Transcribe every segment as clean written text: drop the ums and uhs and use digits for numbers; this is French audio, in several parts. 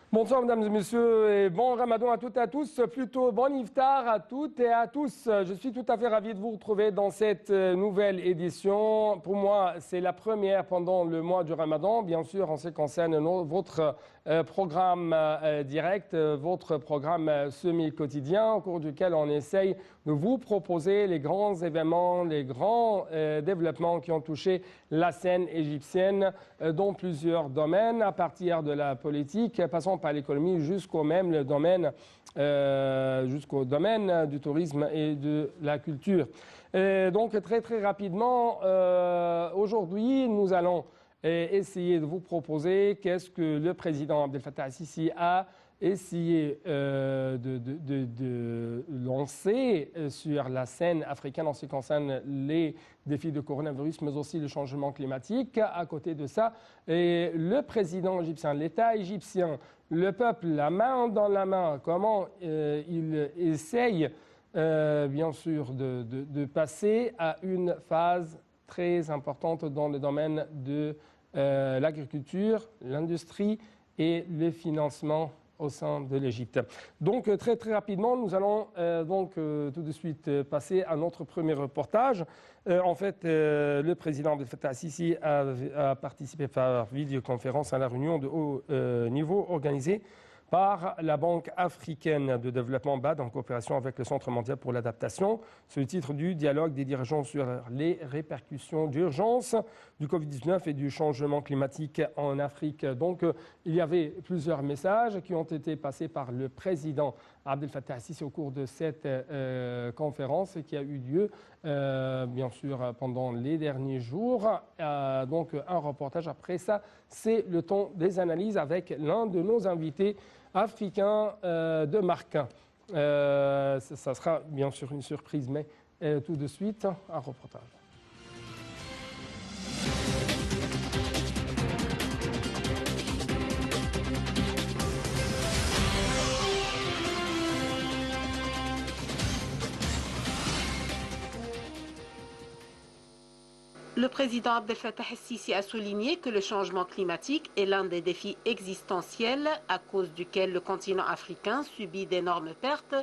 Bonsoir mesdames et messieurs et bon ramadan à toutes et à tous, plutôt bon iftar à toutes et à tous. Je suis tout à fait ravi de vous retrouver dans cette nouvelle édition. Pour moi, c'est la première pendant le mois du ramadan, bien sûr en ce qui concerne votre programme direct, votre programme semi-quotidien au cours duquel on essaye de vous proposer les grands événements, les grands développements qui ont touché la scène égyptienne dans plusieurs domaines, à partir de la politique, passant par l'économie jusqu'au même domaine, jusqu'au domaine du tourisme et de la culture. Et donc très rapidement, aujourd'hui, nous allons essayer de vous proposer qu'est-ce que le président Abdel Fattah al-Sisi a essayé de lancer sur la scène africaine en ce qui concerne les défis de coronavirus, mais aussi le changement climatique. À côté de ça, et le président égyptien, l'État égyptien, le peuple, la main dans la main, comment il essaye bien sûr de passer à une phase très importante dans le domaine de l'agriculture, l'industrie et le financement au sein de l'Égypte. Donc très rapidement, nous allons tout de suite passer à notre premier reportage. En fait, le président Abdel Fattah al-Sisi a participé par vidéoconférence à la réunion de haut niveau organisée par la Banque africaine de développement BAD en coopération avec le Centre mondial pour l'adaptation. C'est le titre du dialogue des dirigeants sur les répercussions d'urgence du Covid-19 et du changement climatique en Afrique. Donc, il y avait plusieurs messages qui ont été passés par le président Abdel Fattah al-Sisi au cours de cette conférence qui a eu lieu, bien sûr, pendant les derniers jours. Donc, un reportage après ça, c'est le temps des analyses avec l'un de nos invités africain de marque. Ça sera bien sûr une surprise, mais tout de suite, un reportage. Le président Abdel Fattah al-Sisi a souligné que le changement climatique est l'un des défis existentiels à cause duquel le continent africain subit d'énormes pertes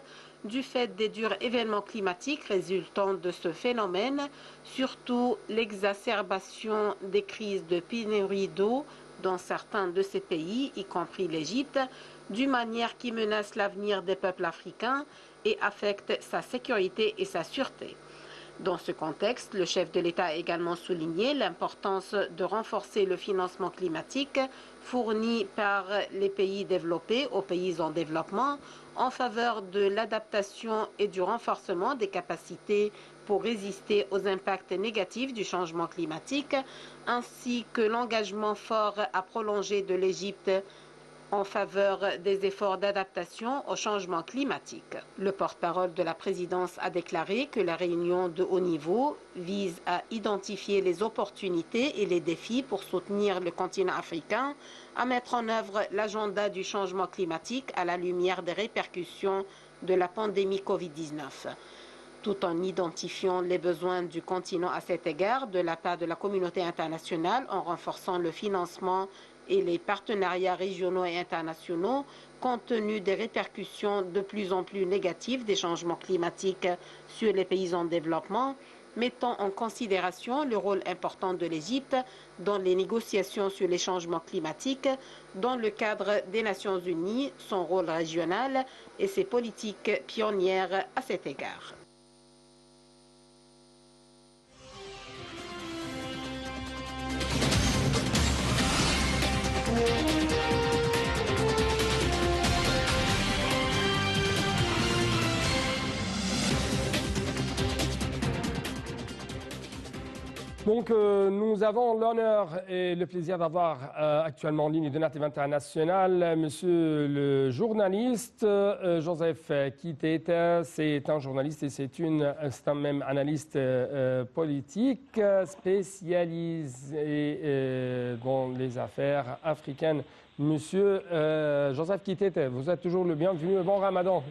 du fait des durs événements climatiques résultant de ce phénomène, surtout l'exacerbation des crises de pénurie d'eau dans certains de ces pays, y compris l'Égypte, d'une manière qui menace l'avenir des peuples africains et affecte sa sécurité et sa sûreté. Dans ce contexte, le chef de l'État a également souligné l'importance de renforcer le financement climatique fourni par les pays développés aux pays en développement en faveur de l'adaptation et du renforcement des capacités pour résister aux impacts négatifs du changement climatique, ainsi que l'engagement fort à prolonger de l'Égypte en faveur des efforts d'adaptation au changement climatique. Le porte-parole de la présidence a déclaré que la réunion de haut niveau vise à identifier les opportunités et les défis pour soutenir le continent africain à mettre en œuvre l'agenda du changement climatique à la lumière des répercussions de la pandémie Covid-19. Tout en identifiant les besoins du continent à cet égard de la part de la communauté internationale en renforçant le financement et les partenariats régionaux et internationaux compte tenu des répercussions de plus en plus négatives des changements climatiques sur les pays en développement, mettant en considération le rôle important de l'Égypte dans les négociations sur les changements climatiques dans le cadre des Nations Unies, son rôle régional et ses politiques pionnières à cet égard. Donc, nous avons l'honneur et le plaisir d'avoir actuellement en ligne de Native International monsieur le journaliste Joseph Kitete. C'est un journaliste et c'est un même analyste politique spécialisé dans les affaires africaines. Monsieur Joseph Kitete, vous êtes toujours le bienvenu. Bon Ramadan.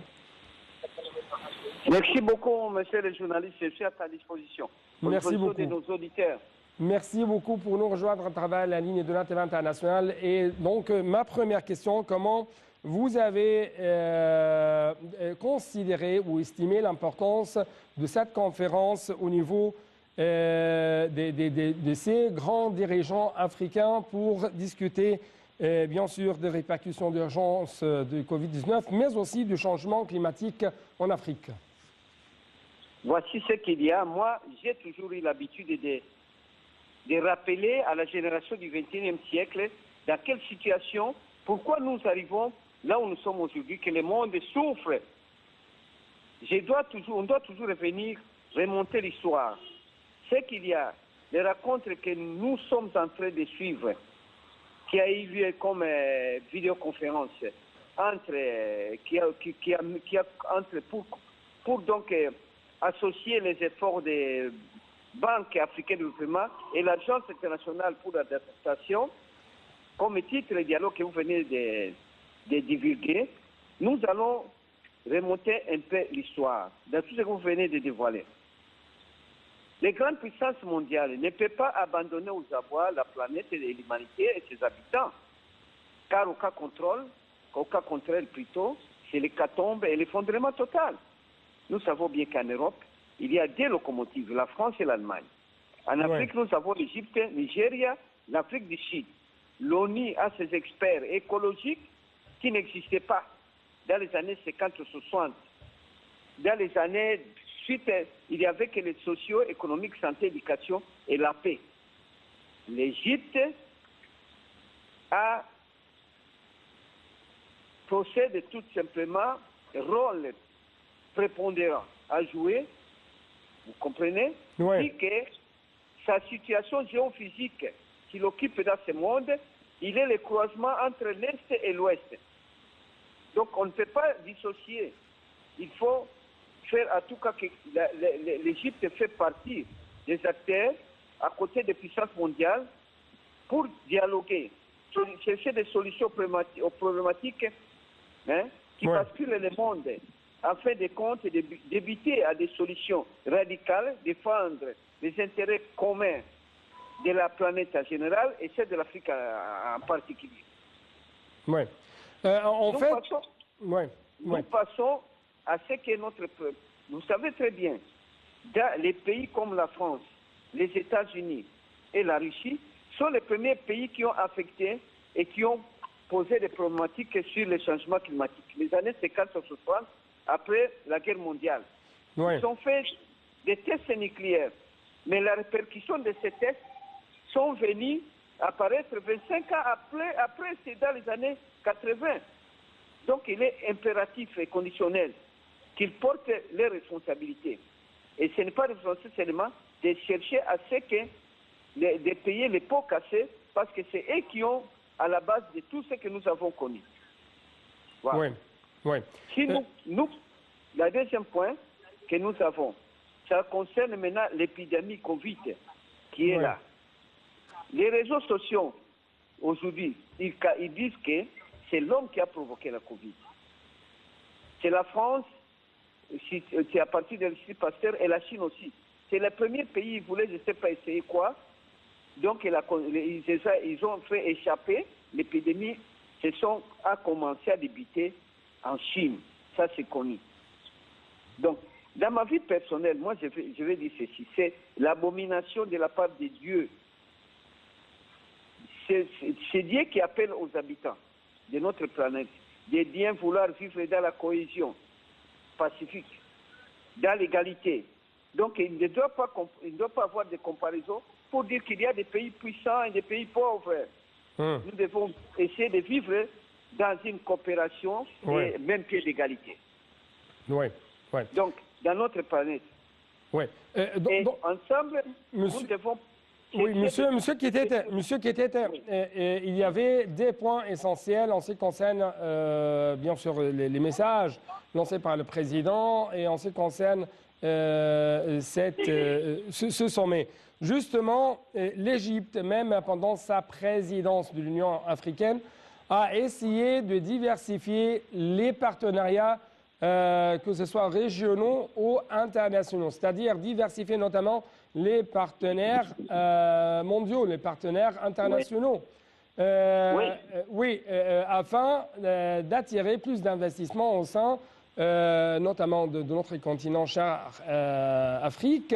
Merci beaucoup, monsieur le journaliste. Je suis à ta disposition. Merci beaucoup. De nos auditeurs. Merci beaucoup pour nous rejoindre à travers la ligne de l'Internet international. Et donc, ma première question, comment vous avez considéré ou estimé l'importance de cette conférence au niveau de ces grands dirigeants africains pour discuter, bien sûr, des répercussions d'urgence de Covid-19, mais aussi du changement climatique en Afrique? Voici ce qu'il y a. Moi, j'ai toujours eu l'habitude de rappeler à la génération du XXIe siècle dans quelle situation, pourquoi nous arrivons là où nous sommes aujourd'hui, que le monde souffre. On doit toujours remonter l'histoire. Ce qu'il y a, les rencontres que nous sommes en train de suivre, qui a eu lieu comme vidéoconférence, pour donc associer les efforts des banques africaines de développement et l'Agence internationale pour l'adaptation, comme titre le dialogue que vous venez de divulguer, nous allons remonter un peu l'histoire dans tout ce que vous venez de dévoiler. Les grandes puissances mondiales ne peuvent pas abandonner aux abois la planète et l'humanité et ses habitants, car au cas contraire plutôt, c'est l'hécatombe et l'effondrement total. Nous savons bien qu'en Europe, il y a deux locomotives, la France et l'Allemagne. En Afrique, nous avons l'Égypte, Nigeria, l'Afrique du Sud. L'ONU a ses experts écologiques qui n'existaient pas dans les années 50-60. Dans les années suite, il n'y avait que les socio-économiques, santé, éducation et la paix. L'Égypte possède tout simplement un rôle prépondérant à jouer, vous comprenez, et que sa situation géophysique qu'il occupe dans ce monde, il est le croisement entre l'Est et l'Ouest. Donc on ne peut pas dissocier. Il faut faire en tout cas que l'Égypte fait partie des acteurs à côté des puissances mondiales pour dialoguer, chercher des solutions aux problématiques qui basculent le monde, en fin de compte, d'éviter à des solutions radicales, défendre les intérêts communs de la planète en général et celle de l'Afrique en particulier. Oui. Nous passons à ce que notre peuple, vous savez très bien, dans les pays comme la France, les États-Unis et la Russie sont les premiers pays qui ont affecté et qui ont posé des problématiques sur le changement climatique. Les années 50-60, après la guerre mondiale, ils ont fait des tests nucléaires. Mais la répercussion de ces tests sont venus apparaître 25 ans après c'est dans les années 80. Donc il est impératif et conditionnel qu'ils portent les responsabilités. Et ce n'est pas responsable seulement de chercher à ce que de payer les pots cassés, parce que c'est eux qui ont à la base de tout ce que nous avons connu. Voilà. Si nous, le deuxième point que nous avons, ça concerne maintenant l'épidémie Covid qui est là. Les réseaux sociaux, aujourd'hui, ils disent que c'est l'homme qui a provoqué la Covid. C'est la France, c'est à partir de l'Institut Pasteur, et la Chine aussi. C'est le premier pays, ils voulaient, je ne sais pas, essayer quoi. Donc, ils ont fait échapper l'épidémie. A commencé à débuter en Chine. Ça, c'est connu. Donc, dans ma vie personnelle, moi, je vais dire ceci. C'est l'abomination de la part de Dieu. C'est Dieu qui appelle aux habitants de notre planète de bien vouloir vivre dans la cohésion pacifique, dans l'égalité. Donc, il ne doit pas avoir de comparaison pour dire qu'il y a des pays puissants et des pays pauvres. Nous devons essayer de vivre dans une coopération et même pied d'égalité. Donc, dans notre planète. Et ensemble, nous devons... Oui, monsieur Kétété, il y avait des points essentiels en ce qui concerne, bien sûr, les messages lancés par le président et en ce qui concerne ce sommet. Justement, l'Égypte, même pendant sa présidence de l'Union africaine, a essayé de diversifier les partenariats que ce soit régionaux ou internationaux, c'est-à-dire diversifier notamment les partenaires mondiaux, les partenaires internationaux. Afin d'attirer plus d'investissements au sein notamment de notre continent cher Afrique,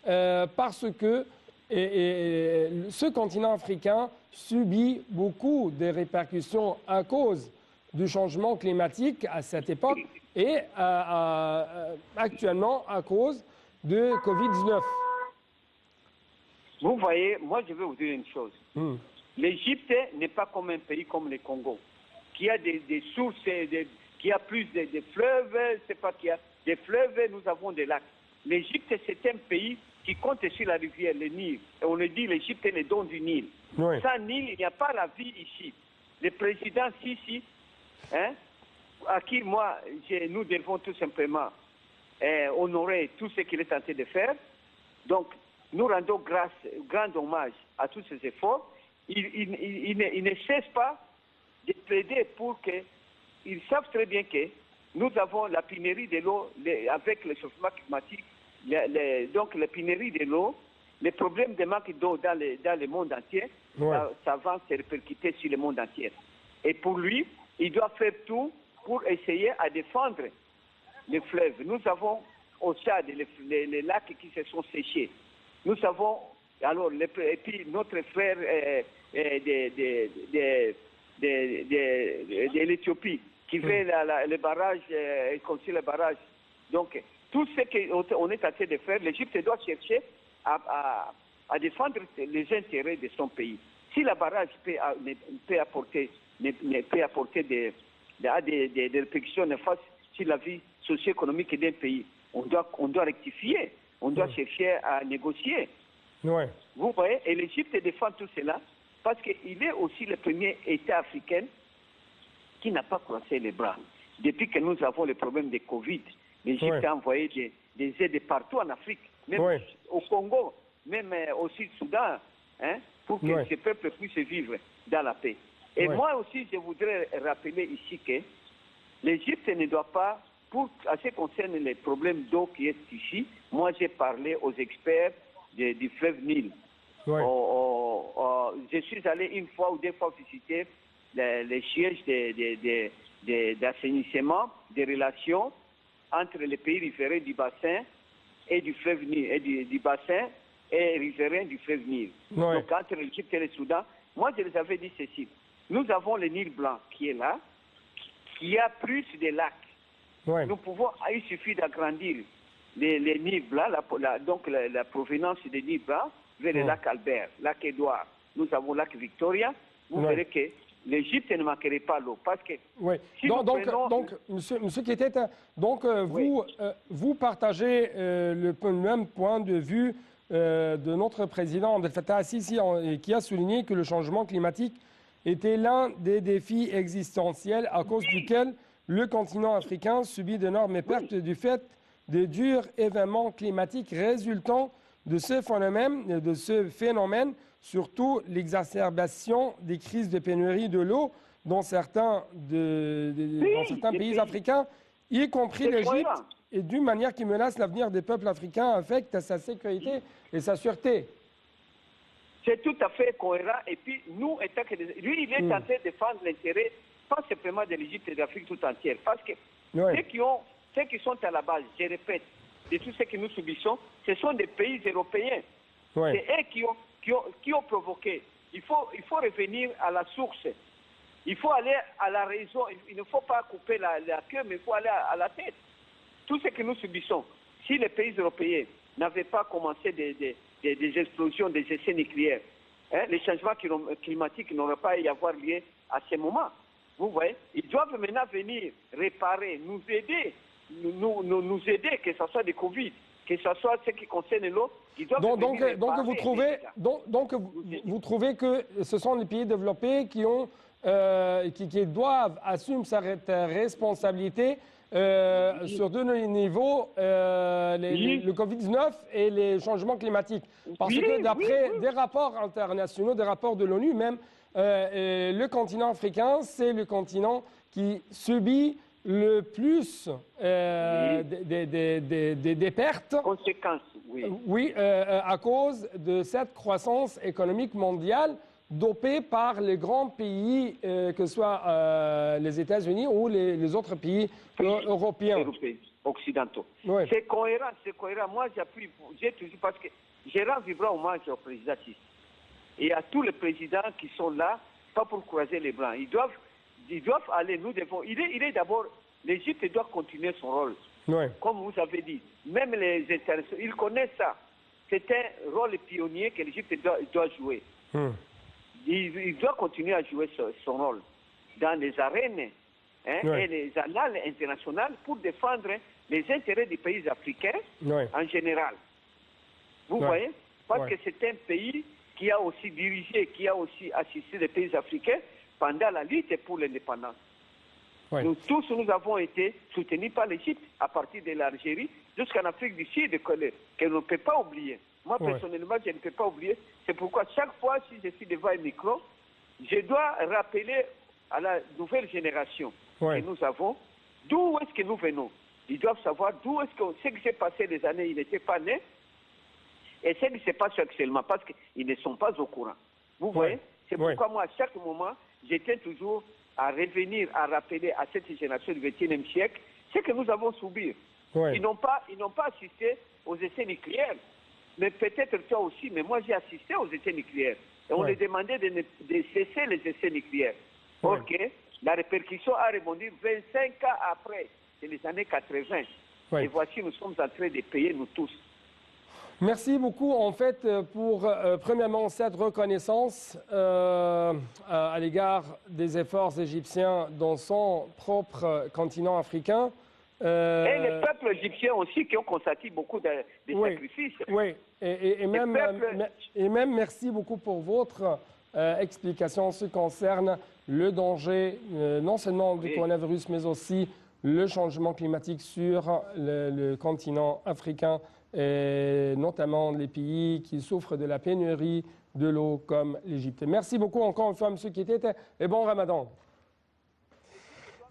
parce que ce continent africain subit beaucoup de répercussions à cause du changement climatique à cette époque et actuellement à cause de Covid-19. Vous voyez, moi je vais vous dire une chose. L'Égypte n'est pas comme un pays comme le Congo, qui a des sources, qui a plus de fleuves, c'est pas qu'il y a des fleuves, nous avons des lacs. L'Égypte, c'est un pays qui compte sur la rivière, le Nil. Et on le dit, l'Égypte est le don du Nil. Oui. Sans Nil, il n'y a pas la vie ici. Le président Sisi, à qui nous devons tout simplement honorer tout ce qu'il est tenté de faire. Donc, nous rendons grand hommage à tous ces efforts. Il ne cesse pas de plaider pour que... Ils savent très bien que nous avons la pénurie de l'eau avec le changement climatique. Donc, la pénurie de l'eau, les problèmes de manque d'eau dans le monde entier, ça va se répercuter sur le monde entier. Et pour lui, il doit faire tout pour essayer à défendre les fleuves. Nous avons au Tchad les lacs qui se sont séchés. Nous avons, alors, et puis notre frère de l'Éthiopie, qui fait le barrage, construire le barrage. Donc, tout ce qu'on est en train de faire, l'Égypte doit chercher à défendre les intérêts de son pays. Si le barrage peut apporter des répercussions néfastes sur la vie socio-économique d'un pays, on doit rectifier, on doit chercher à négocier. Ouais. Vous voyez, et l'Égypte défend tout cela parce qu'il est aussi le premier État africain qui n'a pas croisé les bras. Depuis que nous avons le problème de Covid, l'Égypte a envoyé des aides partout en Afrique, même au Congo, même au Sud-Soudan, pour que ce peuple puisse vivre dans la paix. Et moi aussi, je voudrais rappeler ici que l'Égypte ne doit pas, en ce qui concerne les problèmes d'eau qui est ici, moi j'ai parlé aux experts du fleuve Nil. Je suis allé une fois ou deux fois visiter les sièges d'assainissement, des relations entre les pays riverains du bassin et du fleuve Nil, et du bassin et riverains du fleuve Nil. Donc entre l'Égypte et le Soudan, moi je les avais dit ceci. Nous avons le Nil blanc qui est là, qui a plus de lacs. Nous pouvons, il suffit d'agrandir les Nil blancs, donc la provenance des Nil blancs vers le lac Albert, lac Édouard. Nous avons le lac Victoria. Vous verrez que l'Égypte ne manquerait pas l'eau. Parce que si donc, monsieur Keita, vous partagez le même point de vue de notre président Abdel Fattah al-Sisi, qui a souligné que le changement climatique était l'un des défis existentiels à cause duquel le continent africain subit d'énormes pertes du fait des durs événements climatiques résultant de ce phénomène, surtout l'exacerbation des crises de pénurie de l'eau dans certains pays africains, y compris l'Égypte, et d'une manière qui menace l'avenir des peuples africains, affecte sa sécurité et sa sûreté. C'est tout à fait cohérent. Et puis, nous, lui, il est en train de défendre l'intérêt, pas simplement de l'Égypte et de l'Afrique tout entière. Parce que ceux qui sont à la base, je répète, de tout ce que nous subissons, ce sont des pays européens. C'est eux qui ont provoqué. Il faut revenir à la source. Il faut aller à la raison. Il ne faut pas couper la queue, mais il faut aller à la tête. Tout ce que nous subissons, si les pays européens n'avaient pas commencé des explosions, des essais nucléaires, les changements climatiques n'auraient pas y avoir lieu à ce moment. Vous voyez, ils doivent maintenant venir réparer, nous aider, nous aider, que ce soit des Covid, que ce soit ce qui concerne l'eau. Vous trouvez que ce sont les pays développés qui doivent assumer cette responsabilité sur deux niveaux, le Covid-19 et les changements climatiques. Parce que d'après des rapports internationaux, des rapports de l'ONU même, le continent africain, c'est le continent qui subit le plus des pertes. Conséquences, oui. Oui, à cause de cette croissance économique mondiale dopée par les grands pays, que ce soit les États-Unis ou les autres pays européens. Occidentaux. Oui. C'est cohérent, c'est cohérent. Moi, j'ai toujours, parce que j'ai rendu vibrant hommage au président Sissi et à tous les présidents qui sont là, pas pour croiser les bras. Ils doivent aller, nous devons. Il est d'abord, l'Égypte doit continuer son rôle. Oui. Comme vous avez dit, même les internationaux, ils connaissent ça. C'est un rôle pionnier que l'Égypte doit jouer. Il doit continuer à jouer son rôle dans les arènes et les annales internationales pour défendre les intérêts des pays africains en général. Vous voyez? Parce que c'est un pays qui a aussi dirigé, qui a aussi assisté les pays africains pendant la lutte pour l'indépendance. Nous tous, nous avons été soutenus par l'Égypte à partir de l'Algérie jusqu'en Afrique du Sud, que l'on ne peut pas oublier. Moi, personnellement, je ne peux pas oublier. C'est pourquoi chaque fois, si je suis devant un micro, je dois rappeler à la nouvelle génération que nous avons d'où est-ce que nous venons. Ils doivent savoir d'où est-ce que ce qui s'est passé des années, ils n'étaient pas nés, et ce qui se passe actuellement, parce qu'ils ne sont pas au courant. Vous voyez? C'est pourquoi moi, à chaque moment, j'étais toujours à revenir, à rappeler à cette génération du XXIe siècle ce que nous avons subi. Ils n'ont pas assisté aux essais nucléaires. Mais peut-être toi aussi, mais moi j'ai assisté aux essais nucléaires. Et on leur demandait de cesser les essais nucléaires. Or que la répercussion a rebondi 25 ans après, c'est les années 80. Et voici, nous sommes en train de payer, nous tous. Merci beaucoup, en fait, pour, premièrement, cette reconnaissance à l'égard des efforts égyptiens dans son propre continent africain. Et les peuples égyptiens aussi qui ont constaté beaucoup de sacrifices. Oui, et même merci beaucoup pour votre explication en ce qui concerne le danger, non seulement du coronavirus, mais aussi le changement climatique sur le continent africain, et notamment les pays qui souffrent de la pénurie de l'eau comme l'Égypte. Merci beaucoup encore une fois, M. Kétete, et bon Ramadan.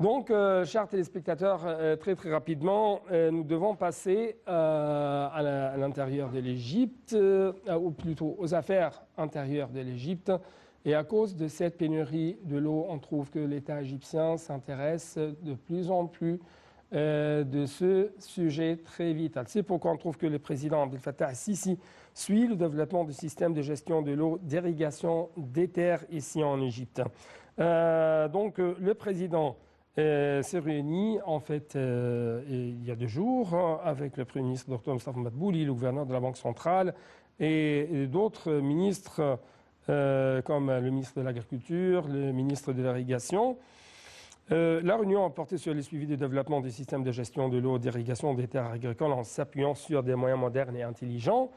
Donc, chers téléspectateurs, très rapidement, nous devons passer à l'intérieur de l'Égypte, ou plutôt aux affaires intérieures de l'Égypte. Et à cause de cette pénurie de l'eau, on trouve que l'État égyptien s'intéresse de plus en plus de ce sujet très vital. C'est pourquoi on trouve que le président Abdel Fattah al-Sisi suit le développement du système de gestion de l'eau, d'irrigation des terres ici en Égypte. Donc, le président s'est réuni en fait il y a 2 jours avec le Premier ministre Dr Moustapha Madbouli, le gouverneur de la Banque centrale et d'autres ministres comme le ministre de l'Agriculture, le ministre de l'Irrigation. La réunion a porté sur les suivis du développement du système de gestion de l'eau, d'irrigation des terres agricoles en s'appuyant sur des moyens modernes et intelligents.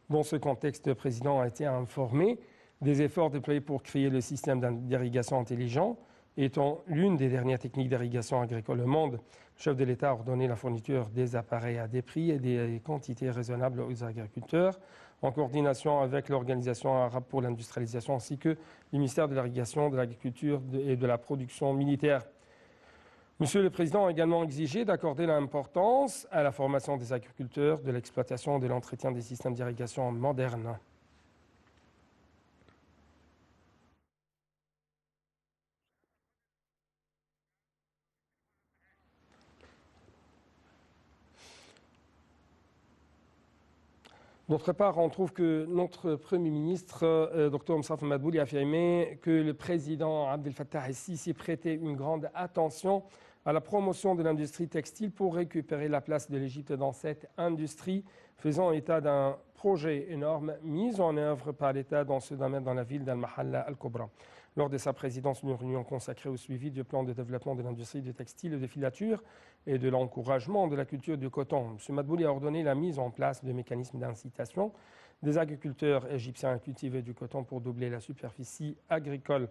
Dans ce contexte, le président a été informé des efforts déployés pour créer le système d'irrigation intelligent, étant l'une des dernières techniques d'irrigation agricole au monde. Le chef de l'État a ordonné la fourniture des appareils à des prix et des quantités raisonnables aux agriculteurs, en coordination avec l'Organisation arabe pour l'industrialisation ainsi que le ministère de l'Irrigation, de l'Agriculture et de la Production militaire. Monsieur le Président a également exigé d'accorder l'importance à la formation des agriculteurs, de l'exploitation et de l'entretien des systèmes d'irrigation modernes. D'autre part, on trouve que notre Premier ministre, Dr Moustapha Madbouli, a affirmé que le président Abdel Fattah al-Sisi prêtait une grande attention à la promotion de l'industrie textile pour récupérer la place de l'Égypte dans cette industrie, faisant état d'un projet énorme mis en œuvre par l'État dans ce domaine dans la ville d'Al-Mahalla Al-Kubra. Lors de sa présidence, une réunion consacrée au suivi du plan de développement de l'industrie du textile et de filature et de l'encouragement de la culture du coton. M. Madbouli a ordonné la mise en place de mécanismes d'incitation des agriculteurs égyptiens à cultiver du coton pour doubler la superficie agricole.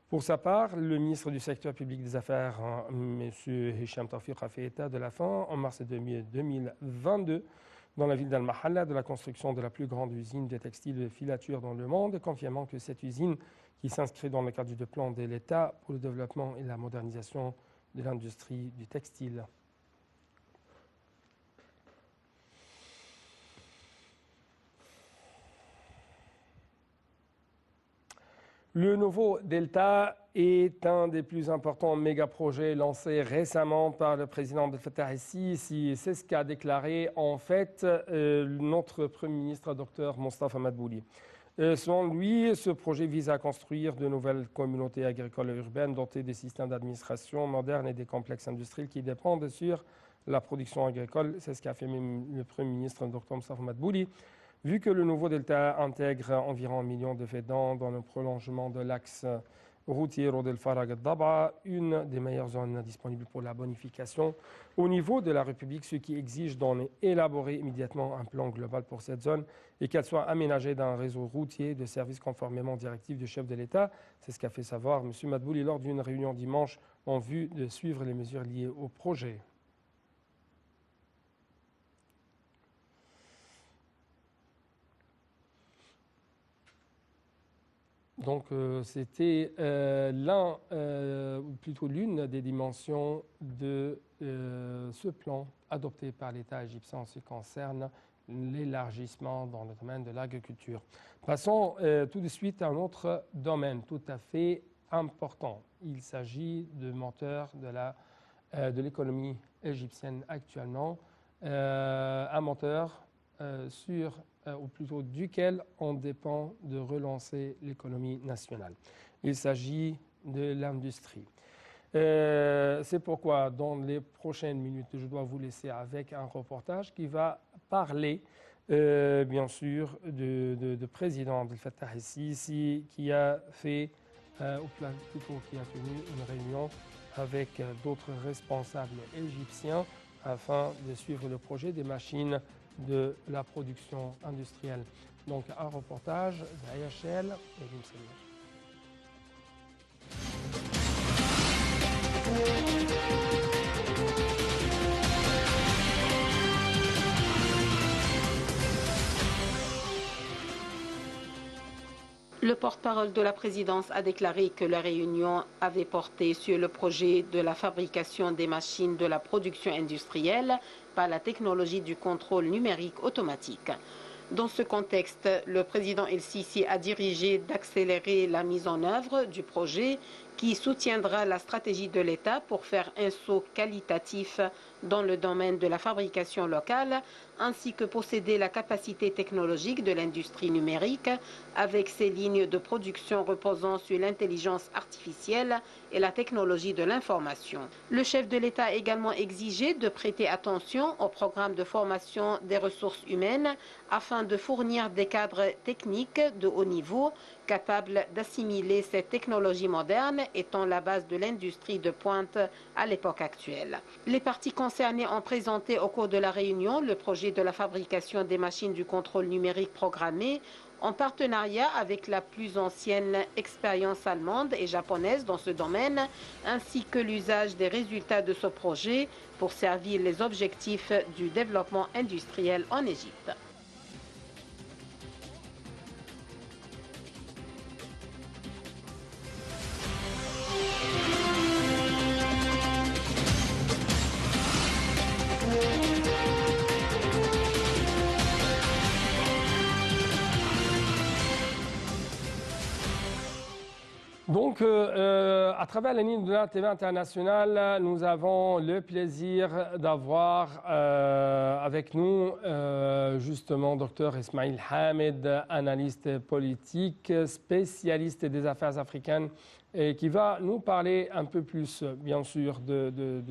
Pour sa part, le ministre du secteur public des affaires, M. Hicham Tawfiq, a fait état de la fin, en mars 2022, dans la ville d'Al-Mahalla, de la construction de la plus grande usine de textile et de filature dans le monde, confirmant que cette usine, qui s'inscrit dans le cadre du plan de l'État pour le développement et la modernisation de l'industrie du textile. Le nouveau Delta est un des plus importants méga-projets lancés récemment par le président Abdel Fattah el-Sisi. C'est ce qu'a déclaré en fait notre Premier ministre, Dr Mostafa Madbouli. Selon lui, ce projet vise à construire de nouvelles communautés agricoles et urbaines dotées des systèmes d'administration modernes et des complexes industriels qui dépendent sur la production agricole. C'est ce qu'a fait le Premier ministre, Dr Mostafa Madbouli. Vu que le nouveau delta intègre environ 1 million de faisans dans le prolongement de l'axe routier Rodel Farag-Daba, une des meilleures zones disponibles pour la bonification au niveau de la République, ce qui exige d'en élaborer immédiatement un plan global pour cette zone et qu'elle soit aménagée d'un réseau routier de services conformément aux directives du chef de l'État. C'est ce qu'a fait savoir M. Madbouli lors d'une réunion dimanche en vue de suivre les mesures liées au projet. Donc, c'était l'une des dimensions de ce plan adopté par l'État égyptien en ce qui concerne l'élargissement dans le domaine de l'agriculture. Passons tout de suite à un autre domaine tout à fait important. Il s'agit de moteur de l'économie égyptienne actuellement, un moteur ou plutôt duquel on dépend de relancer l'économie nationale. Il s'agit de l'industrie. C'est pourquoi, dans les prochaines minutes, je dois vous laisser avec un reportage qui va parler, bien sûr, de président Abdel Fattah el-Sisi qui a fait, ou plutôt qui a tenu une réunion avec d'autres responsables égyptiens afin de suivre le projet des machines de la production industrielle. Donc un reportage d'Ayachel et Limsel. Le porte-parole de la présidence a déclaré que la réunion avait porté sur le projet de la fabrication des machines de la production industrielle par la technologie du contrôle numérique automatique. Dans ce contexte, le président el-Sisi a dirigé d'accélérer la mise en œuvre du projet qui soutiendra la stratégie de l'État pour faire un saut qualitatif dans le domaine de la fabrication locale, ainsi que posséder la capacité technologique de l'industrie numérique avec ses lignes de production reposant sur l'intelligence artificielle et la technologie de l'information. Le chef de l'État a également exigé de prêter attention au programme de formation des ressources humaines afin de fournir des cadres techniques de haut niveau capables d'assimiler cette technologie moderne étant la base de l'industrie de pointe à l'époque actuelle. Les parties concernées ont présenté au cours de la réunion le projet de la fabrication des machines du contrôle numérique programmé en partenariat avec la plus ancienne expérience allemande et japonaise dans ce domaine, ainsi que l'usage des résultats de ce projet pour servir les objectifs du développement industriel en Égypte. Donc, à travers la ligne de la TV internationale, nous avons le plaisir d'avoir avec nous justement Dr Ismail Hamed, analyste politique, spécialiste des affaires africaines, et qui va nous parler un peu plus, bien sûr, de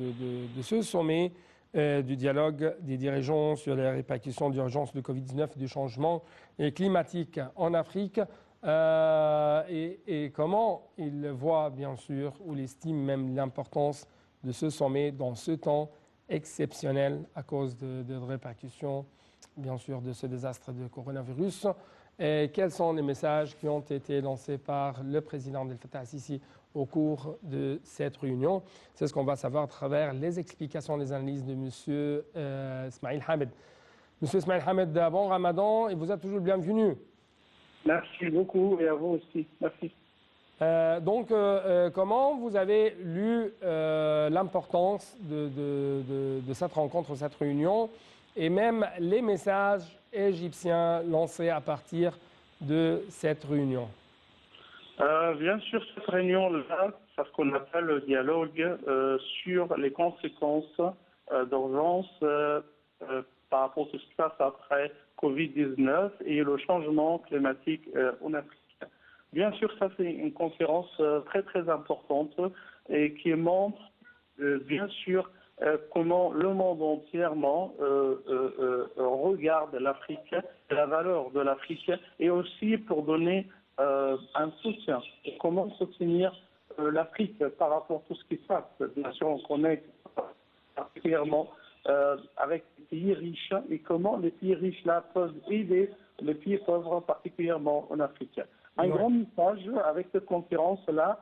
ce sommet du dialogue des dirigeants sur les répercussions d'urgence de Covid-19 et du changement climatique en Afrique. Et comment il voit, bien sûr, ou il estime même l'importance de ce sommet dans ce temps exceptionnel à cause de répercussions, bien sûr, de ce désastre de coronavirus. Et quels sont les messages qui ont été lancés par le président Abdel Fattah el-Sisi au cours de cette réunion? C'est ce qu'on va savoir à travers les explications, les analyses de M. Ismail Hamed. M. Ismail Hamed, bon Ramadan et vous êtes toujours le bienvenu. Merci beaucoup et à vous aussi. Merci. Comment vous avez lu l'importance de cette rencontre, cette réunion, et même les messages égyptiens lancés à partir de cette réunion? Bien sûr, cette réunion-là, c'est ce qu'on appelle le dialogue sur les conséquences d'urgence par rapport à tout ce qui se passe après Covid-19 et le changement climatique en Afrique. Bien sûr, ça c'est une conférence très très importante et qui montre bien sûr comment le monde entièrement regarde l'Afrique, la valeur de l'Afrique, et aussi pour donner un soutien. Et comment soutenir l'Afrique par rapport à tout ce qui se passe. Bien sûr, on connaît particulièrement avec les pays riches et comment les pays riches là peuvent aider les pays pauvres, particulièrement en Afrique. Un grand message avec cette conférence-là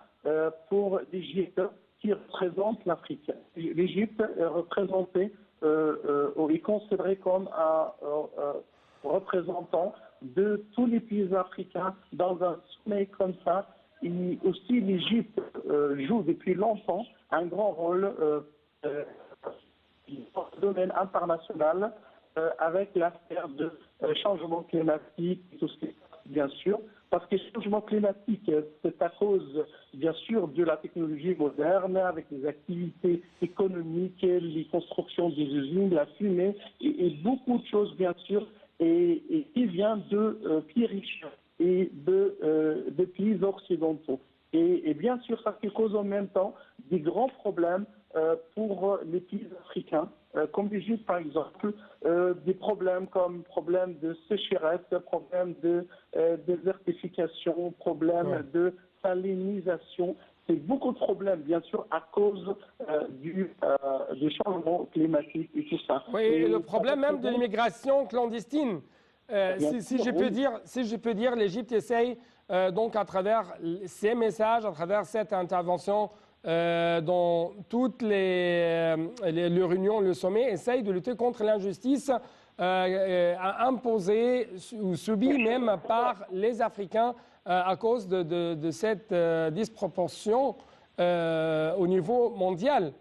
pour l'Égypte qui représente l'Afrique. L'Égypte est représentée et considérée comme un représentant de tous les pays africains dans un sommet comme ça. Et aussi l'Égypte joue depuis longtemps un grand rôle dans le domaine international avec l'affaire de changement climatique et tout ce qui est, bien sûr. Parce que le changement climatique, c'est à cause, bien sûr, de la technologie moderne, avec les activités économiques, les constructions des usines, la fumée, et beaucoup de choses, bien sûr, et qui vient de pays riches et de pays occidentaux. Et bien sûr, ça fait cause en même temps des grands problèmes pour les pays africains, comme l'Égypte par exemple, des problèmes comme problème de sécheresse, problème de désertification, problème de salinisation. C'est beaucoup de problèmes, bien sûr, à cause du changement climatique et tout ça. Oui, et le problème même de l'immigration clandestine. Si je peux dire, l'Égypte essaye donc à travers ces messages, à travers cette intervention dans toutes les réunions, le sommet, essaye de lutter contre l'injustice imposée ou subie même par les Africains à cause de cette disproportion au niveau mondial.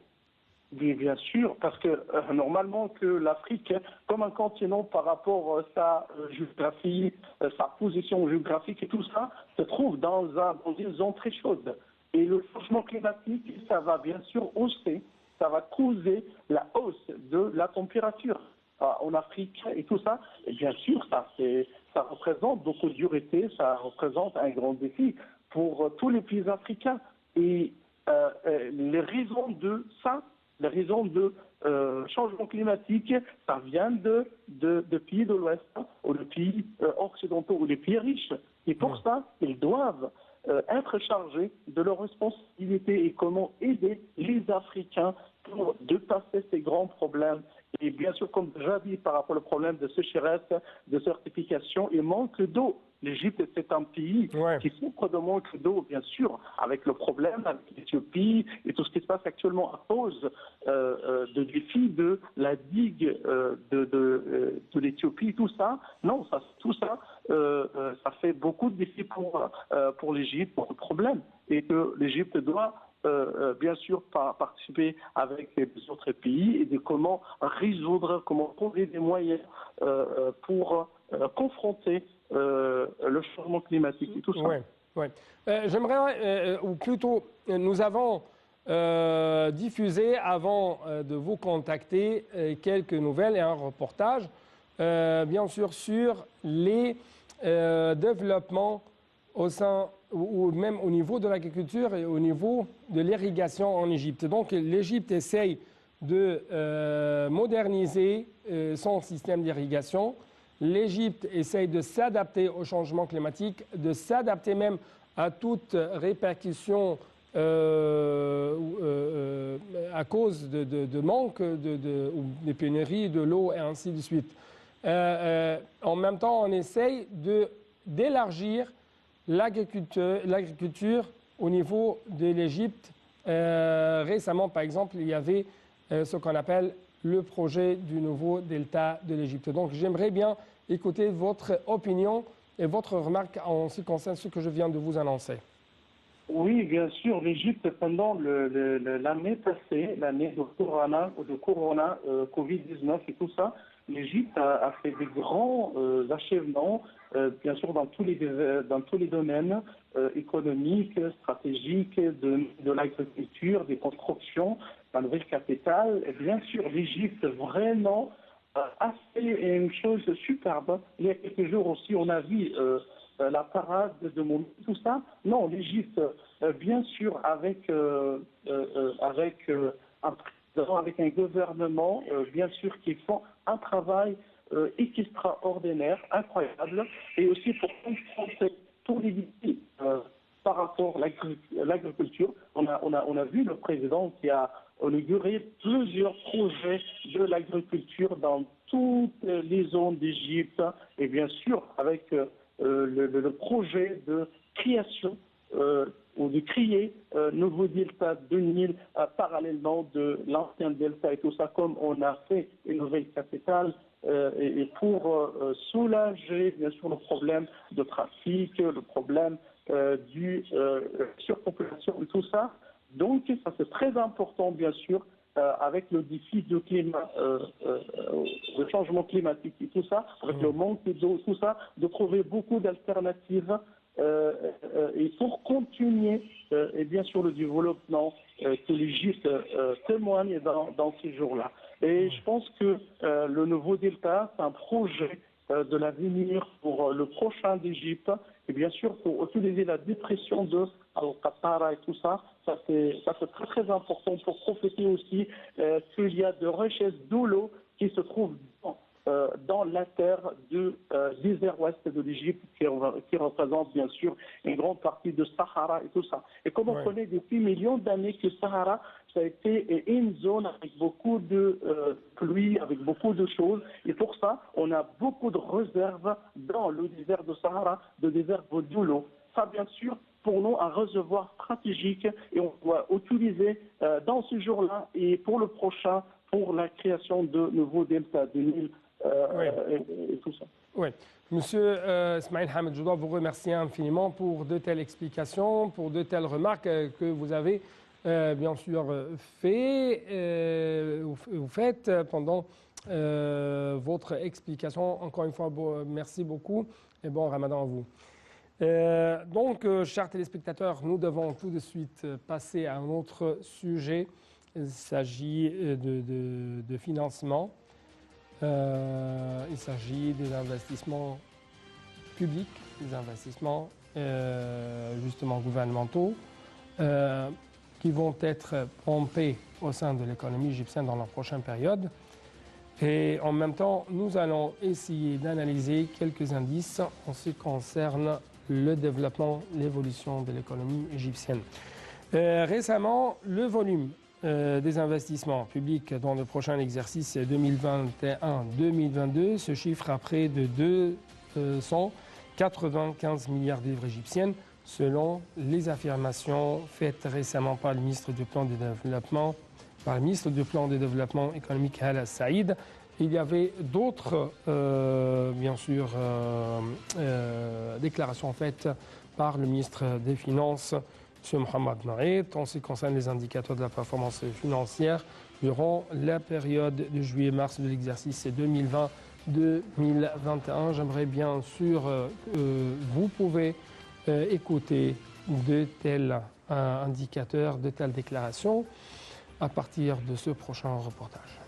Oui, bien sûr, parce que normalement que l'Afrique, comme un continent par rapport à sa géographie, sa position géographique et tout ça, se trouve dans une zone très chaude. Et le changement climatique, ça va bien sûr hausser, ça va causer la hausse de la température en Afrique et tout ça. Et bien sûr, ça représente beaucoup de dureté, ça représente un grand défi pour tous les pays africains. Et les raisons de ça, les raisons de changement climatique, ça vient de pays de l'Ouest, ou de pays occidentaux, ou des pays riches. Et pour ça, ils doivent être chargés de leurs responsabilités et comment aider les Africains pour dépasser ces grands problèmes. Et bien sûr, comme déjà dit, par rapport au problème de sécheresse, de certification et manque d'eau. L'Égypte, c'est un pays qui souffre de manque d'eau, bien sûr, avec le problème avec l'Éthiopie et tout ce qui se passe actuellement à cause de défis de la digue de l'Éthiopie, tout ça. Non, tout ça, ça fait beaucoup de défis pour l'Égypte, pour le problème. Et que l'Égypte doit bien sûr participer avec les autres pays et de comment résoudre, comment trouver des moyens pour confronter le changement climatique et tout ça. J'aimerais, ou plutôt, nous avons diffusé avant de vous contacter quelques nouvelles et un reportage, bien sûr, sur les développements au sein ou même au niveau de l'agriculture et au niveau de l'irrigation en Égypte. Donc l'Égypte essaye de moderniser son système d'irrigation. L'Égypte essaye de s'adapter au changement climatique, de s'adapter même à toute répercussion à cause de manque ou des pénuries de l'eau et ainsi de suite. En même temps, on essaye d'élargir l'agriculture au niveau de l'Égypte. Récemment, par exemple, il y avait ce qu'on appelle le projet du nouveau delta de l'Égypte. Donc, j'aimerais bien écouter votre opinion et votre remarque en ce qui concerne ce que je viens de vous annoncer. Oui, bien sûr, l'Égypte, pendant l'année passée, l'année de Corona Covid-19 et tout ça, l'Égypte a fait des grands achèvements, bien sûr, dans tous les domaines économiques, stratégiques, de l'agriculture, des constructions, la nouvelle capitale. Et bien sûr, l'Égypte, vraiment, a fait une chose superbe. Il y a quelques jours aussi, on a vu la parade de Moulin, tout ça. Non, l'Égypte, bien sûr, avec un président, avec un gouvernement, bien sûr, qui font un travail extraordinaire, incroyable, et aussi pour confronter tous les défis par rapport à l'agriculture. On a vu le président qui a inauguré plusieurs projets de l'agriculture dans toutes les zones d'Égypte, et bien sûr, avec le projet de création ou de créer nouveau delta de Nil parallèlement de l'ancien delta et tout ça, comme on a fait une nouvelle capitale et pour soulager bien sûr le problème de trafic, le problème du surpopulation et tout ça. Donc ça c'est très important bien sûr avec le défi de climat, le changement climatique et tout ça, avec le manque d'eau, tout ça, de trouver beaucoup d'alternatives et pour continuer et bien sûr le développement que l'Égypte témoigne dans ces jours-là. Et je pense que le nouveau delta, c'est un projet de l'avenir pour le prochain d'Égypte et bien sûr pour utiliser la dépression de Al-Qattara et tout ça. Ça c'est très très important pour profiter aussi qu'il y a de richesses de l'eau qui se trouvent dans la terre du désert ouest de l'Égypte qui représente bien sûr une grande partie de Sahara et tout ça. Et comme on connaît depuis millions d'années que Sahara, ça a été une zone avec beaucoup de pluie, avec beaucoup de choses. Et pour ça, on a beaucoup de réserves dans le désert de Sahara, de désert de l'eau. Ça, bien sûr, pour nous, un réservoir stratégique et on doit utiliser dans ce jour-là et pour le prochain, pour la création de nouveaux deltas de Nil. Et tout ça. Oui. Monsieur Smaïl Hamid, je dois vous remercier infiniment pour de telles explications, pour de telles remarques que vous avez bien sûr faites pendant votre explication. Encore une fois, merci beaucoup et bon Ramadan à vous. Donc, chers téléspectateurs, nous devons tout de suite passer à un autre sujet. Il s'agit de financement. Il s'agit des investissements publics, des investissements justement gouvernementaux qui vont être pompés au sein de l'économie égyptienne dans la prochaine période. Et en même temps, nous allons essayer d'analyser quelques indices en ce qui concerne le développement, l'évolution de l'économie égyptienne. Récemment, le volume des investissements publics dans le prochain exercice 2021-2022 se chiffre à près de 295 milliards de livres égyptiennes, selon les affirmations faites récemment par le ministre du Plan de Développement, économique Hala Saïd. Il y avait d'autres, bien sûr, déclarations faites par le ministre des Finances, M. Mohamed Naïd, en ce qui concerne les indicateurs de la performance financière durant la période de juillet-mars de l'exercice 2020-2021. J'aimerais bien sûr que vous pouvez écouter de tels indicateurs, de telles déclarations à partir de ce prochain reportage.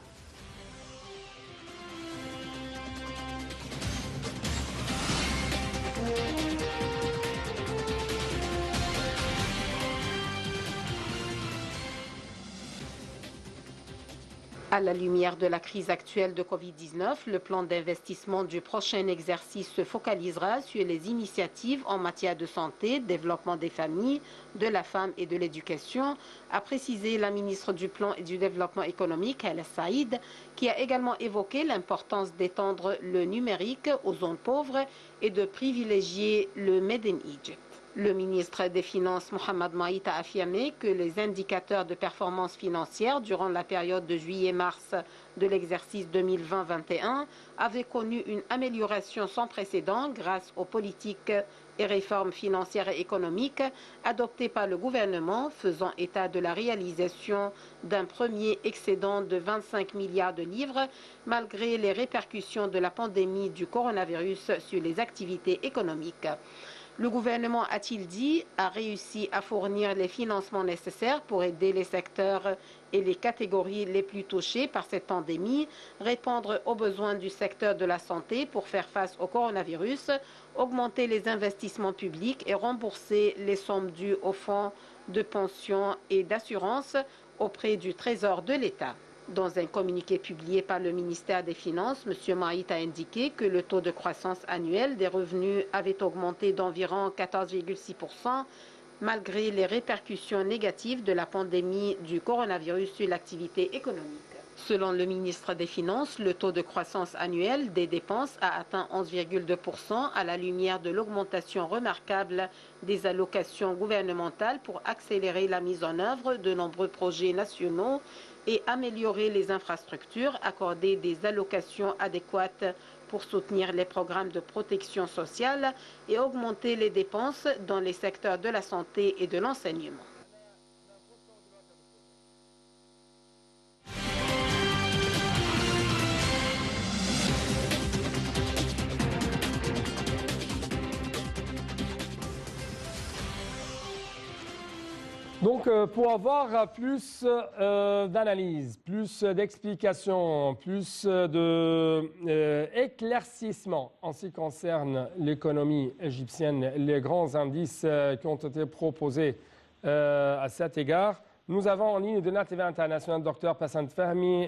À la lumière de la crise actuelle de Covid-19, le plan d'investissement du prochain exercice se focalisera sur les initiatives en matière de santé, développement des familles, de la femme et de l'éducation, a précisé la ministre du Plan et du Développement économique, Hala Saïd, qui a également évoqué l'importance d'étendre le numérique aux zones pauvres et de privilégier le Made in Egypt. Le ministre des Finances, Mohamed Maït, a affirmé que les indicateurs de performance financière durant la période de juillet-mars de l'exercice 2020-21 avaient connu une amélioration sans précédent grâce aux politiques et réformes financières et économiques adoptées par le gouvernement, faisant état de la réalisation d'un premier excédent de 25 milliards de livres malgré les répercussions de la pandémie du coronavirus sur les activités économiques. Le gouvernement, a-t-il dit, a réussi à fournir les financements nécessaires pour aider les secteurs et les catégories les plus touchées par cette pandémie, répondre aux besoins du secteur de la santé pour faire face au coronavirus, augmenter les investissements publics et rembourser les sommes dues aux fonds de pension et d'assurance auprès du Trésor de l'État. Dans un communiqué publié par le ministère des Finances, M. Maït a indiqué que le taux de croissance annuel des revenus avait augmenté d'environ 14,6% malgré les répercussions négatives de la pandémie du coronavirus sur l'activité économique. Selon le ministre des Finances, le taux de croissance annuel des dépenses a atteint 11,2% à la lumière de l'augmentation remarquable des allocations gouvernementales pour accélérer la mise en œuvre de nombreux projets nationaux et améliorer les infrastructures, accorder des allocations adéquates pour soutenir les programmes de protection sociale et augmenter les dépenses dans les secteurs de la santé et de l'enseignement. Donc, pour avoir plus d'analyse, plus d'explications, plus d'éclaircissements en ce qui concerne l'économie égyptienne, les grands indices qui ont été proposés à cet égard, nous avons en ligne de NATV International Dr Passan Fahmy,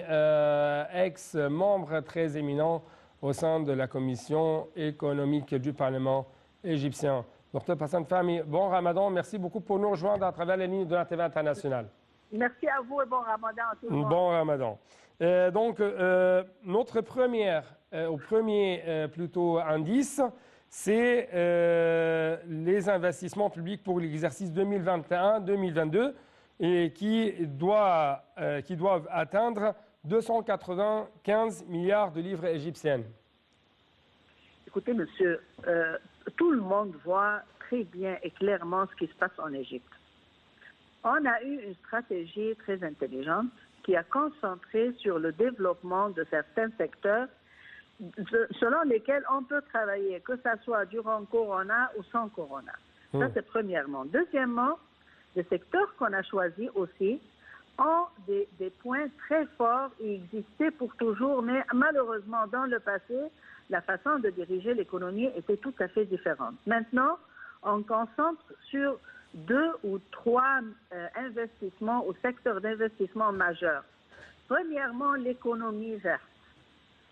ex-membre très éminent au sein de la commission économique du Parlement égyptien. Dr Passan Fahmy, bon Ramadan, merci beaucoup pour nous rejoindre à travers les lignes de la TV internationale. Merci à vous et bon Ramadan à tout le monde. Bon Ramadan. Donc, notre premier indice, c'est les investissements publics pour l'exercice 2021-2022 et qui doivent atteindre 295 milliards de livres égyptiennes. Écoutez, monsieur, tout le monde voit très bien et clairement ce qui se passe en Égypte. On a eu une stratégie très intelligente qui a concentré sur le développement de certains secteurs selon lesquels on peut travailler, que ce soit durant Corona ou sans Corona. Ça, c'est premièrement. Deuxièmement, les secteurs qu'on a choisis aussi ont des points très forts et existaient pour toujours, mais malheureusement, dans le passé, la façon de diriger l'économie était tout à fait différente. Maintenant, on concentre sur 2 ou 3 investissements ou secteurs d'investissement majeurs. Premièrement, l'économie verte.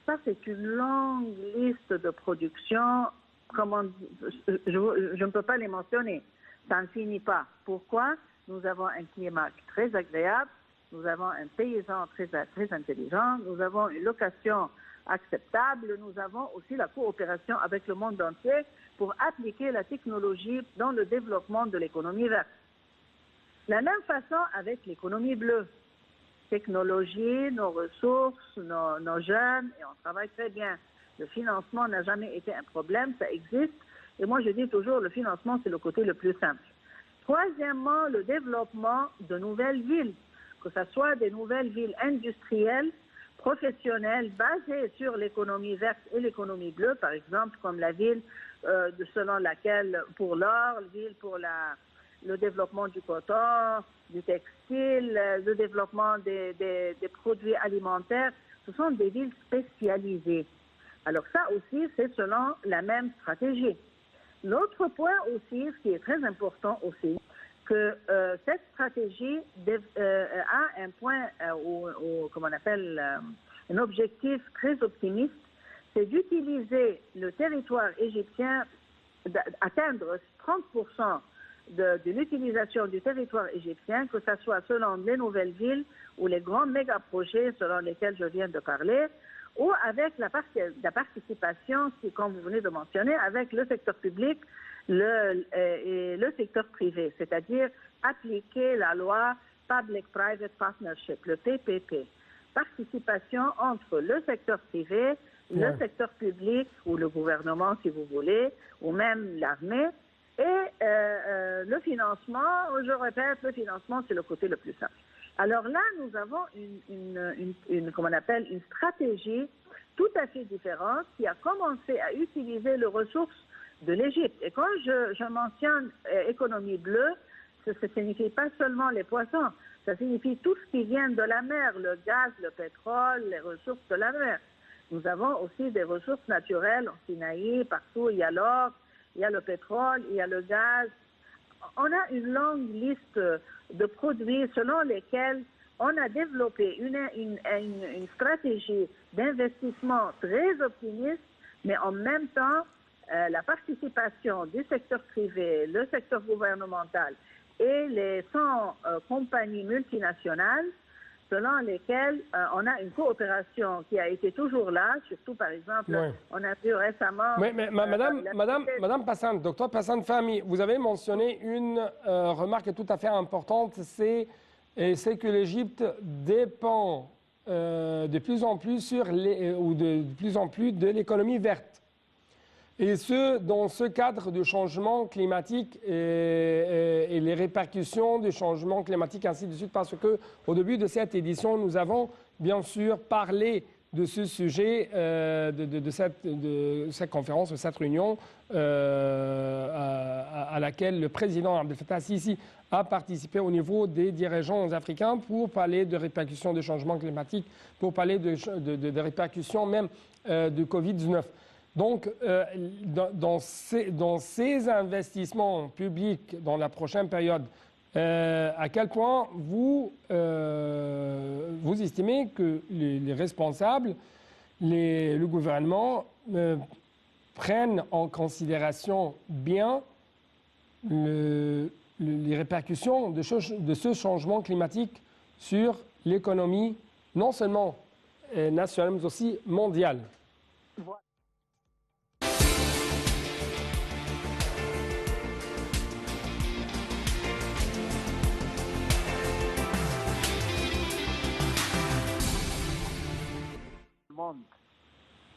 Ça, c'est une longue liste de production. Je ne peux pas les mentionner. Ça ne finit pas. Pourquoi? Nous avons un climat très agréable, nous avons un paysan très intelligent, nous avons une location acceptable, nous avons aussi la coopération avec le monde entier pour appliquer la technologie dans le développement de l'économie verte. La même façon avec l'économie bleue. Technologie, nos ressources, nos jeunes, et on travaille très bien. Le financement n'a jamais été un problème, ça existe. Et moi, je dis toujours, le financement, c'est le côté le plus simple. Troisièmement, le développement de nouvelles villes, que ce soit des nouvelles villes industrielles, professionnelles, basées sur l'économie verte et l'économie bleue, par exemple, comme la ville selon laquelle, pour l'or, la ville pour le développement du coton, du textile, le développement des produits alimentaires, ce sont des villes spécialisées. Alors ça aussi, c'est selon la même stratégie. L'autre point aussi, ce qui est très important aussi, que cette stratégie a un point, comme on appelle, un objectif très optimiste, c'est d'utiliser le territoire égyptien, d'atteindre 30% de l'utilisation du territoire égyptien, que ce soit selon les nouvelles villes ou les grands méga-projets selon lesquels je viens de parler, ou avec la participation, comme vous venez de mentionner, avec le secteur public, le secteur privé, c'est-à-dire appliquer la loi Public-Private Partnership, le PPP. Participation entre le secteur privé, le secteur public ou le gouvernement, si vous voulez, ou même l'armée, et le financement, je répète, le financement, c'est le côté le plus simple. Alors là, nous avons comment on appelle, une stratégie tout à fait différente qui a commencé à utiliser les ressources de l'Égypte. Et quand je mentionne économie bleue, ça ne signifie pas seulement les poissons, ça signifie tout ce qui vient de la mer, le gaz, le pétrole, les ressources de la mer. Nous avons aussi des ressources naturelles en Sinaï, partout il y a l'or, il y a le pétrole, il y a le gaz. On a une longue liste de produits selon lesquels on a développé une stratégie d'investissement très optimiste, mais en même temps, la participation du secteur privé, le secteur gouvernemental et les 100 compagnies multinationales selon lesquelles on a une coopération qui a été toujours là, surtout par exemple, on a vu récemment... Madame Passante, docteur Passante-Fahmy, vous avez mentionné une remarque tout à fait importante, c'est que l'Égypte dépend de plus en plus de l'économie verte. Et dans ce cadre de changement climatique et les répercussions du changement climatique, ainsi de suite, parce qu'au début de cette édition, nous avons bien sûr parlé de ce sujet, de cette conférence, de cette réunion à laquelle le président Abdel Fattah Sisi a participé au niveau des dirigeants africains pour parler de répercussions du changement climatique, pour parler de répercussions même du Covid-19. Donc, dans ces investissements publics dans la prochaine période, à quel point vous estimez que les responsables, le gouvernement, prennent en considération bien les répercussions de ce changement climatique sur l'économie, non seulement nationale, mais aussi mondiale?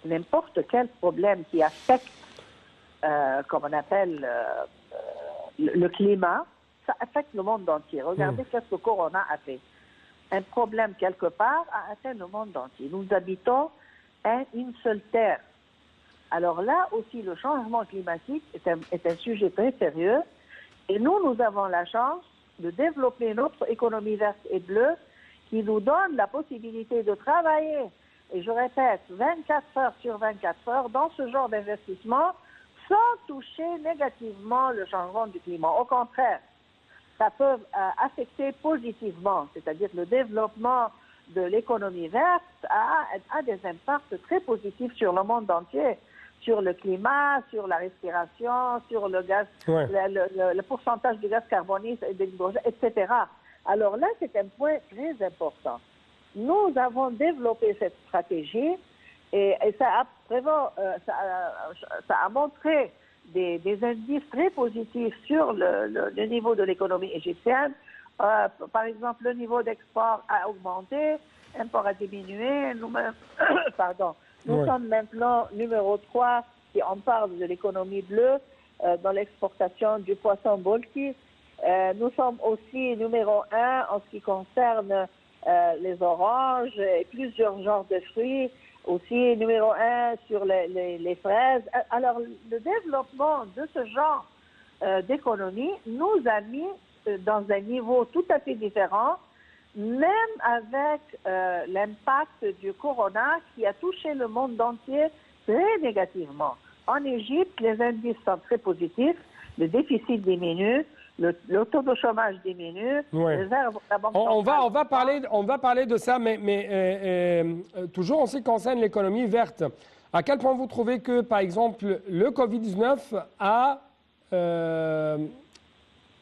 N'importe quel problème qui affecte, comme on appelle, le climat, ça affecte le monde entier. Regardez ce que le corona a fait. Un problème quelque part a atteint le monde entier. Nous habitons une seule terre. Alors là aussi, le changement climatique est un sujet très sérieux. Et nous avons la chance de développer notre économie verte et bleue qui nous donne la possibilité de travailler. Et je répète, 24 heures sur 24 heures dans ce genre d'investissement sans toucher négativement le changement du climat. Au contraire, ça peut affecter positivement, c'est-à-dire le développement de l'économie verte a des impacts très positifs sur le monde entier, sur le climat, sur la respiration, sur le gaz, le pourcentage de gaz carbonique, etc. Alors là, c'est un point très important. Nous avons développé cette stratégie et ça a montré des indices très positifs sur le niveau de l'économie égyptienne. Par exemple, le niveau d'export a augmenté, l'import a diminué. Nous sommes maintenant numéro 3, si on parle de l'économie bleue, dans l'exportation du poisson bolki. Nous sommes aussi numéro 1 en ce qui concerne les oranges et plusieurs genres de fruits, aussi numéro 1 sur les fraises. Alors, le développement de ce genre d'économie nous a mis dans un niveau tout à fait différent, même avec l'impact du corona qui a touché le monde entier très négativement. En Égypte, les indices sont très positifs, le déficit diminue, le taux de chômage diminue. On va parler de ça, mais toujours en ce qui concerne l'économie verte. À quel point vous trouvez que, par exemple, le Covid-19 a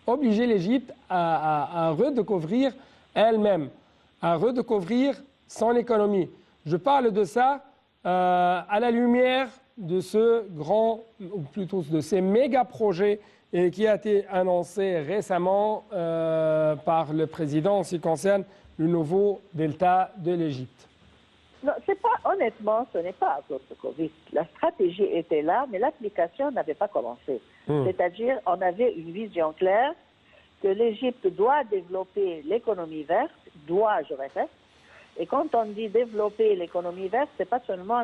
obligé l'Égypte à redécouvrir elle-même, à redécouvrir son économie? Je parle de ça à la lumière de ce grand, ou plutôt de ces méga projets qui a été annoncé récemment par le président en ce qui concerne le nouveau delta de l'Égypte? Non, c'est pas, honnêtement, ce n'est pas à cause de Covid. La stratégie était là, mais l'application n'avait pas commencé. C'est-à-dire, on avait une vision claire que l'Égypte doit développer l'économie verte, doit, je répète. Et quand on dit développer l'économie verte, c'est pas seulement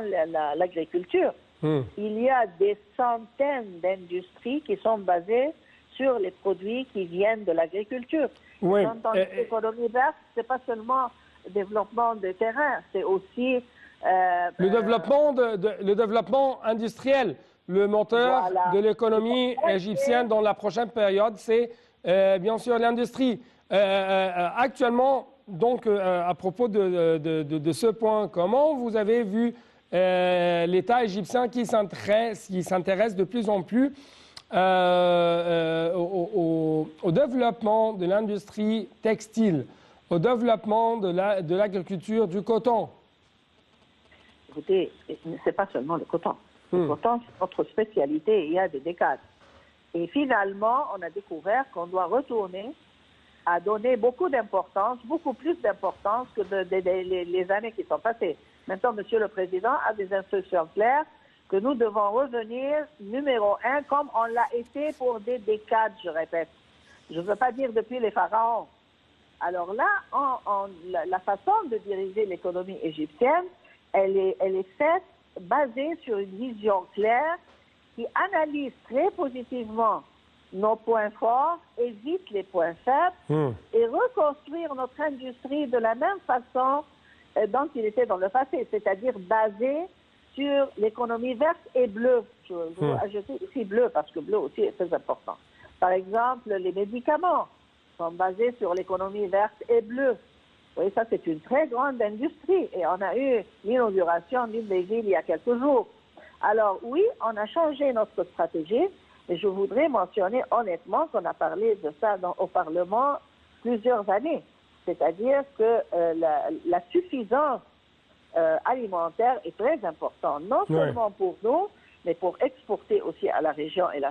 l'agriculture. Il y a des centaines d'industries qui sont basées sur les produits qui viennent de l'agriculture. Oui. Quand on dit économie verte, c'est pas seulement développement de terrain, c'est aussi le développement industriel. Le moteur de l'économie égyptienne dans la prochaine période, c'est bien sûr l'industrie. Actuellement, donc, à propos de ce point, comment vous avez vu l'État égyptien qui s'intéresse de plus en plus au développement de l'industrie textile, au développement de l'agriculture du coton? Écoutez, ce n'est pas seulement le coton. Le coton, c'est notre spécialité, il y a des décades. Et finalement, on a découvert qu'on doit retourner à donner beaucoup d'importance, beaucoup plus d'importance que les années qui sont passées. Maintenant, Monsieur le Président a des instructions claires que nous devons revenir numéro 1 comme on l'a été pour des décades, je répète. Je ne veux pas dire depuis les pharaons. Alors là, la façon de diriger l'économie égyptienne, elle est faite, basée sur une vision claire qui analyse très positivement nos points forts, évite les points faibles et reconstruire notre industrie de la même façon dont il était dans le passé, c'est-à-dire basée sur l'économie verte et bleue. Je vais ajouter ici bleu parce que bleu aussi est très important. Par exemple, les médicaments sont basés sur l'économie verte et bleue. Vous voyez, ça c'est une très grande industrie et on a eu l'inauguration d'une des villes il y a quelques jours. Alors oui, on a changé notre stratégie. Et je voudrais mentionner honnêtement qu'on a parlé de ça au Parlement plusieurs années. C'est-à-dire que la suffisance alimentaire est très importante, non seulement pour nous, mais pour exporter aussi à la région et la